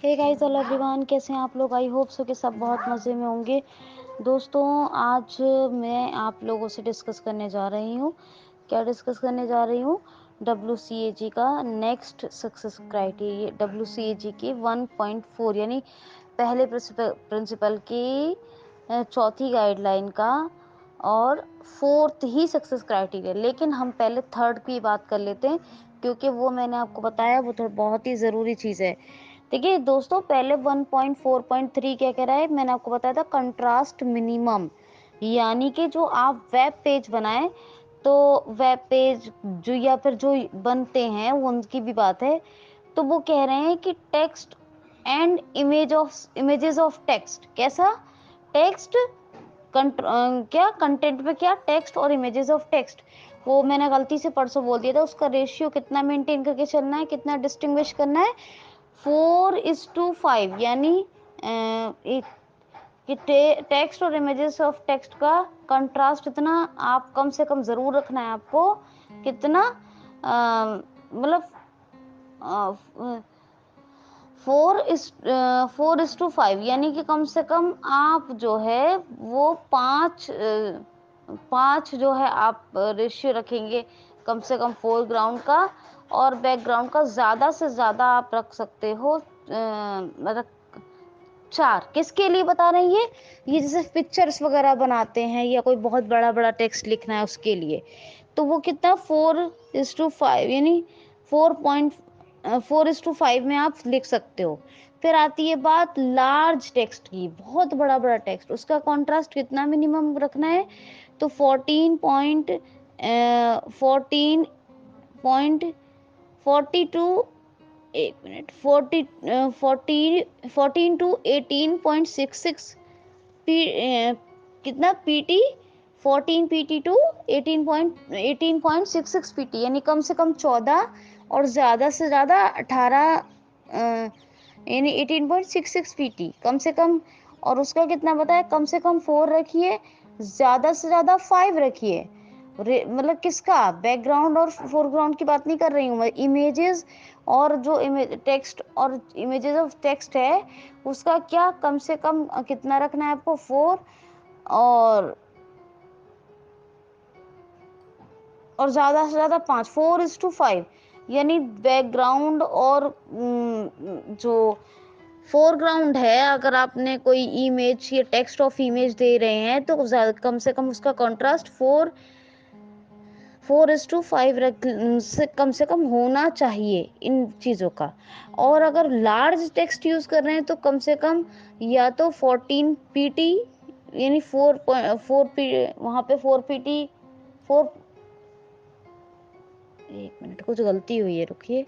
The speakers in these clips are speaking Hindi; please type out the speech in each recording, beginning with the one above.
हे गाइस, हेलो एवरीवन, कैसे हैं आप लोग। आई होप सो कि सब बहुत मज़े में होंगे। दोस्तों, आज मैं आप लोगों से डिस्कस करने जा रही हूँ। क्या डिस्कस करने जा रही हूँ? WCAG का नेक्स्ट सक्सेस क्राइटेरिया, WCAG की 1.4 यानी पहले प्रिंसिपल की चौथी गाइडलाइन का और फोर्थ ही सक्सेस क्राइटेरिया। लेकिन हम पहले थर्ड की बात कर लेते हैं, क्योंकि वो मैंने आपको बताया वो तो बहुत ही ज़रूरी चीज़ है। देखिए दोस्तों, पहले 1.4.3 क्या कह रहा है, मैंने आपको बताया था कंट्रास्ट मिनिमम। यानी कि जो आप वेब पेज बनाएं, तो वेब पेज जो या फिर जो बनते हैं उनकी भी बात है। तो वो कह रहे हैं कि text and images of text. कैसा टेक्स्ट? क्या कंटेंट में, क्या टेक्स्ट और इमेजेस ऑफ टेक्स्ट। वो मैंने गलती से परसों बोल दिया था। उसका रेशियो कितना मेंटेन करके चलना है, कितना डिस्टिंग्विश करना है? 4:5। यानी कि टेक्स्ट और इमेजेस ऑफ टेक्स्ट का कंट्रास्ट इतना आप कम से कम जरूर रखना है आपको। कितना? मतलब 4:5, यानी कि कम से कम आप जो है वो पाँच जो है आप रेशियो रखेंगे कम से कम फोरग्राउंड का, और बैकग्राउंड का ज़्यादा से ज़्यादा आप रख सकते हो मतलब 4। किसके लिए बता रही है ये? जैसे पिक्चर्स वगैरह बनाते हैं या कोई बहुत बड़ा बड़ा टेक्स्ट लिखना है उसके लिए। तो वो कितना 4:5 यानी 4.5 में आप लिख सकते हो। फिर आती है बात लार्ज टेक्स्ट की, बहुत बड़ा बड़ा टेक्स्ट, उसका कॉन्ट्रास्ट कितना मिनिमम रखना है? तो 14.42 एक मिनट 14 टू 18.66 कितना पीटी? 14 पीटी टू 18.66 पीटी, यानी कम से कम 14 और ज्यादा से ज्यादा 18, यानी 18.66 पीटी कम से कम। और उसका कितना बताया? कम से कम 4 रखिए, ज्यादा से ज्यादा 5 रखिए। मतलब किसका? बैकग्राउंड और फोरग्राउंड की बात नहीं कर रही हूँ मैं, इमेजेस और जो टेक्स्ट और इमेजेस ऑफ टेक्स्ट है उसका क्या कम से कम कितना रखना है आपको? 4 और ज्यादा से ज्यादा 5। 4:5, यानी बैकग्राउंड और जो फोरग्राउंड है, अगर आपने कोई इमेज या टेक्स्ट ऑफ इमेज दे रहे हैं तो कम से कम उसका कॉन्ट्रास्ट 4:5 से कम होना चाहिए इन चीज़ों का। और अगर लार्ज टेक्स्ट यूज कर रहे हैं तो कम से कम या तो 14 पीटी, यानी 4 पी, वहां पे 4 पीटी 4, एक मिनट कुछ गलती हुई है, रुकिए।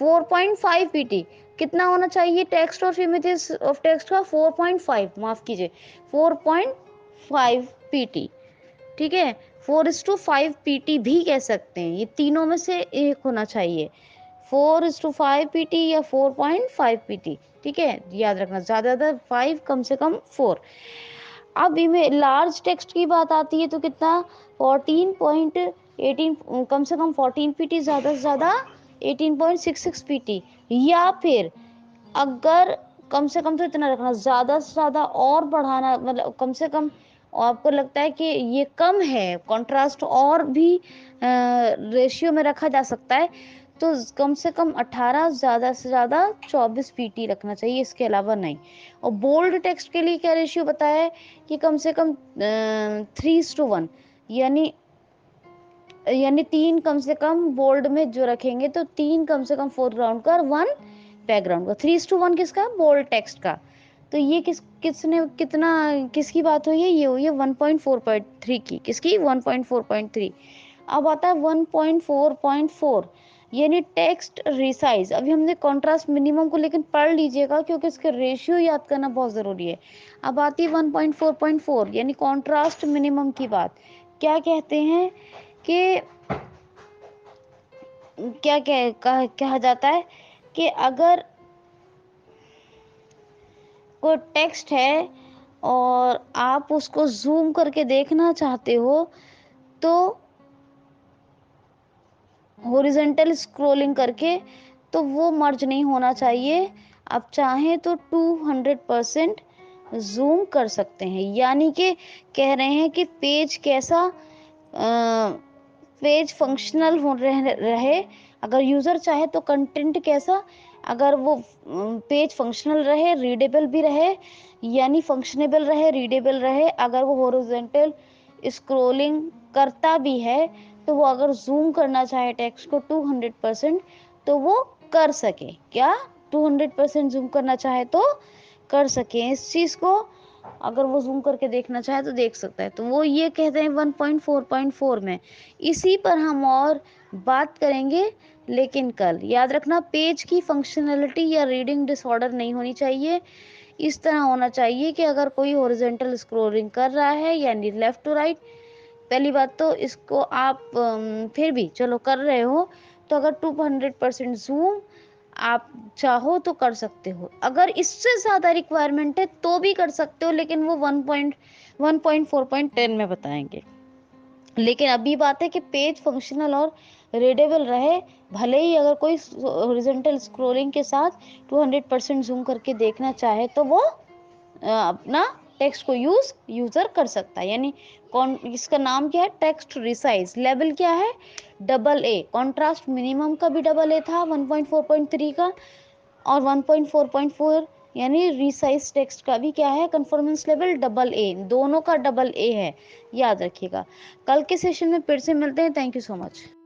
4.5 पीटी कितना होना चाहिए टेक्स्ट और इमेजेस ऑफ टेक्स्ट का? 4.5, माफ कीजिए, 4.5 पीटी। ठीक है, 4:5 पीटी भी कह सकते हैं, ये तीनों में से एक होना चाहिए, 4:5 पीटी या 4.5 पीटी। ठीक है, याद रखना, ज्यादा 5, कम से कम 4। अब इमें लार्ज टेक्स्ट की बात आती है तो कितना? 14.18, कम से कम 14 पीटी, ज्यादा से ज्यादा 18.66 पीटी। या फिर अगर कम से कम तो इतना रखना, ज्यादा से ज्यादा और बढ़ाना, मतलब कम से कम आपको लगता है कि ये कम है, कंट्रास्ट और भी रेशियो में रखा जा सकता है, तो कम से कम 18, ज्यादा से ज्यादा 24 पीटी रखना चाहिए, इसके अलावा नहीं। और बोल्ड टेक्स्ट के लिए क्या रेशियो बताया है? कि कम से कम 3:1, यानी 3 कम से कम बोल्ड में जो रखेंगे तो 3 कम से कम फोरग्राउंड का और 1 बैकग्राउंड का। 3:1 किसका? बोल्ड टेक्स्ट का। तो ये किसने कितना, किसकी बात हुई है? ये हुई है 1.4.3 की। किसकी? 1.4.3। अब आता है 1.4.4, यानी टेक्स्ट रिसाइज। अभी हमने कॉन्ट्रास्ट मिनिमम को लेकिन पढ़ लीजिएगा, क्योंकि इसके रेशियो याद करना बहुत जरूरी है। अब आती है 1.4.4 यानी कॉन्ट्रास्ट मिनिमम की बात। क्या कहते हैं कि क्या कहा जाता है कि अगर कोई टेक्स्ट है और आप उसको जूम करके देखना चाहते हो, तो हॉरिजॉन्टल स्क्रॉलिंग करके तो वो मर्ज नहीं होना चाहिए। आप चाहें तो 200% जूम कर सकते हैं, यानी कि कह रहे हैं कि पेज कैसा, पेज फंक्शनल हो रहे। अगर यूजर चाहे तो कंटेंट कैसा, अगर वो पेज फंक्शनल रहे, रीडेबल भी रहे, यानी फंक्शनेबल रहे, रीडेबल रहे। अगर वो हॉरिजॉन्टल स्क्रॉलिंग करता भी है तो वो अगर जूम करना चाहे टेक्स्ट को 200% तो वो कर सके। क्या 200% जूम करना चाहे तो कर सके इस चीज को। अगर वो जूम करके देखना चाहे तो देख सकता है। तो वो ये कहते हैं 1.4.4 में। इसी पर हम और बात करेंगे, लेकिन कल। याद रखना, पेज की फंक्शनैलिटी या रीडिंग डिसऑर्डर नहीं होनी चाहिए। इस तरह होना चाहिए कि अगर कोई हॉरिजॉन्टल स्क्रॉलिंग कर रहा है यानी लेफ्ट टू राइट, पहली बात तो इसको आप फिर भी चलो कर रहे हो तो अगर 200% जूम आप चाहो तो कर सकते हो। अगर इससे ज्यादा रिक्वायरमेंट है तो भी कर सकते हो, लेकिन वो 1.4.10 में बताएंगे। लेकिन अभी बात है कि पेज फंक्शनल और रीडेबल रहे। भले ही अगर कोई हॉरिजॉन्टल स्क्रॉलिंग के साथ 200% जूम करके देखना चाहे तो वो अपना टेक्स्ट को यूजर कर सकता है। यानी कौन, इसका नाम क्या है, टेक्स्ट रिसाइज। लेवल क्या है, डबल ए। कॉन्ट्रास्ट मिनिमम का भी डबल ए था 1.4.3 का, और 1.4.4 यानी रिसाइज टेक्स्ट का भी क्या है, कन्फॉर्मेंस लेवल डबल ए। दोनों का डबल ए है, याद रखिएगा। कल के सेशन में फिर से मिलते हैं। Thank you so much.